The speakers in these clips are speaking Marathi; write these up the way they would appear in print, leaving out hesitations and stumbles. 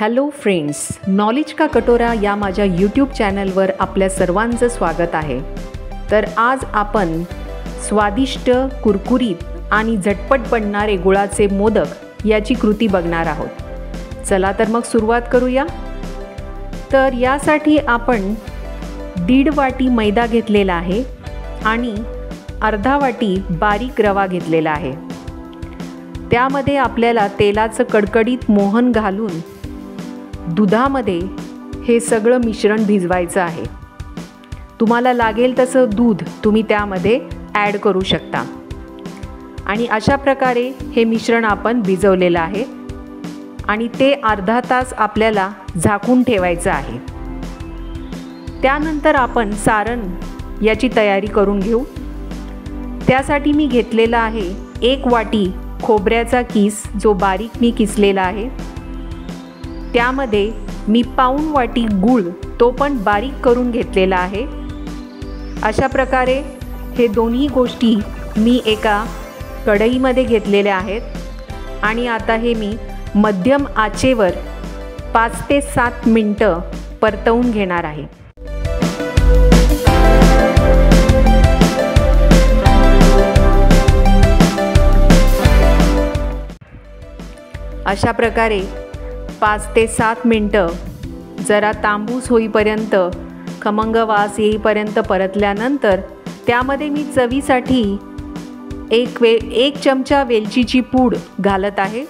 हॅलो फ्रेंड्स, नॉलेज का कटोरा या माझ्या यूट्यूब चॅनलवर आपल्या सर्वांचं स्वागत आहे। तर आज आपण स्वादिष्ट, कुरकुरीत आणि झटपट बनणारे गुळाचे मोदक याची कृती बघणार आहोत। चला तर मग सुरुवात करूया। तर यासाठी आपण 1.5 वाटी मैदा घेतलेला आहे आणि अर्धा वाटी बारीक रवा घेतलेला आहे। त्यामध्ये आपल्याला तेलाचं कडकडीत मोहन घालून दुधामध्ये हे सगळं मिश्रण भिजवायचं आहे। तुम्हाला लागेल तसं दूध तुम्ही त्यामध्ये ॲड करू शकता आणि अशा प्रकारे हे मिश्रण आपण भिजवलेलं आहे आणि ते अर्धा तास आपल्याला झाकून ठेवायचं आहे। त्यानंतर आपण सारण याची तयारी करून घेऊ। त्यासाठी मी घेतलेला आहे 1 वाटी खोबऱ्याचा किस, जो बारीक मी किसलेला आहे। त्यामध्ये मी पाऊण वाटी गूळ, तो पण बारीक करून घेतलेला आहे। अशा प्रकारे हे दोन्ही गोष्टी मी एका कढईमध्ये घेतलेल्या आहेत आणि आता हे मी मध्यम आचेवर 5 ते 7 मिनिटं परतवून घेणार आहे। अशा प्रकारे 5 ते 7 मिनिटं जरा तांबूस होईपर्यंत, खमंग वास येईपर्यंत परतल्यानंतर त्यामध्ये मी चवीसाठी एक चमचा वेलचीची पूड घालत आहे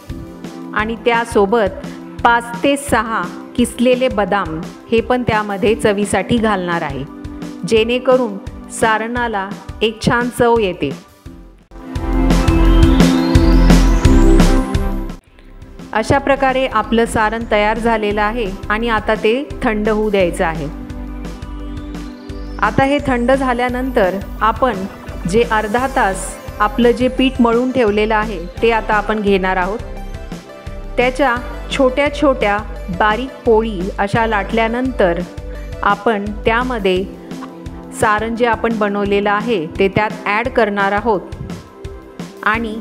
आणि त्यासोबत 5 ते 6 किसलेले बदाम हे पण त्यामध्ये चवीसाठी घालणार आहे, जेणेकरून सारणाला एक छान चव येते। अशा प्रकारे आपलं सारण तयार झालेलं आहे आणि आता ते थंड होऊ द्यायचं आहे। आता हे थंड झाल्यानंतर आपण जे अर्धा तास आपलं जे पीठ मळून ठेवलेलं आहे ते आता आपण घेणार आहोत। त्याच्या छोट्या छोट्या बारीक पोळी अशा लाटल्यानंतर आपण त्यामध्ये सारण जे आपण बनवलेलं आहे ते त्यात ॲड करणार आहोत आणि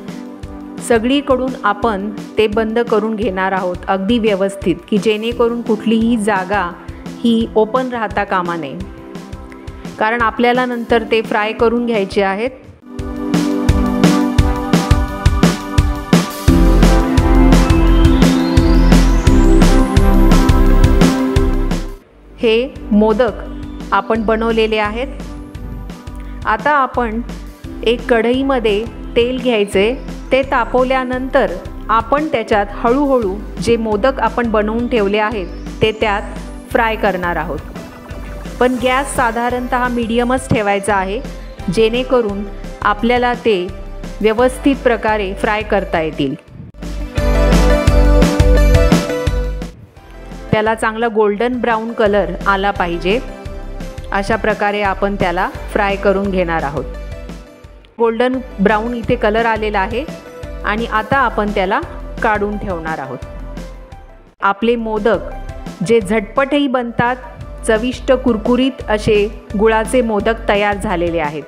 सगळीकडून आपण ते बंद करून घेणार आहोत, अगदी व्यवस्थित, की जेणेकरून कुठलीही जागा ही ओपन राहता कामा नये, कारण आपल्याला नंतर ते फ्राय करून घ्यायचे आहेत। हे मोदक आपण बनवलेले आहेत। आता आपण एक कढईमध्ये तेल घ्यायचे, ते तापवल्यानंतर आपण त्याच्यात हळूहळू जे मोदक आपण बनवून ठेवले आहेत ते त्यात फ्राय करणार आहोत। पण गॅस साधारणतः मीडियमच ठेवायचा आहे, जेणेकरून आपल्याला ते व्यवस्थित प्रकारे फ्राय करता येतील। त्याला चांगला गोल्डन ब्राऊन कलर आला पाहिजे, अशा प्रकारे आपण त्याला फ्राय करून घेणार आहोत। गोल्डन ब्राऊन इथे कलर आलेला आहे आणि आता आपण त्याला काढून ठेवणार आहोत। आपले मोदक जे झटपटही बनतात, चविष्ट कुरकुरीत असे गुळाचे मोदक तयार झालेले आहेत।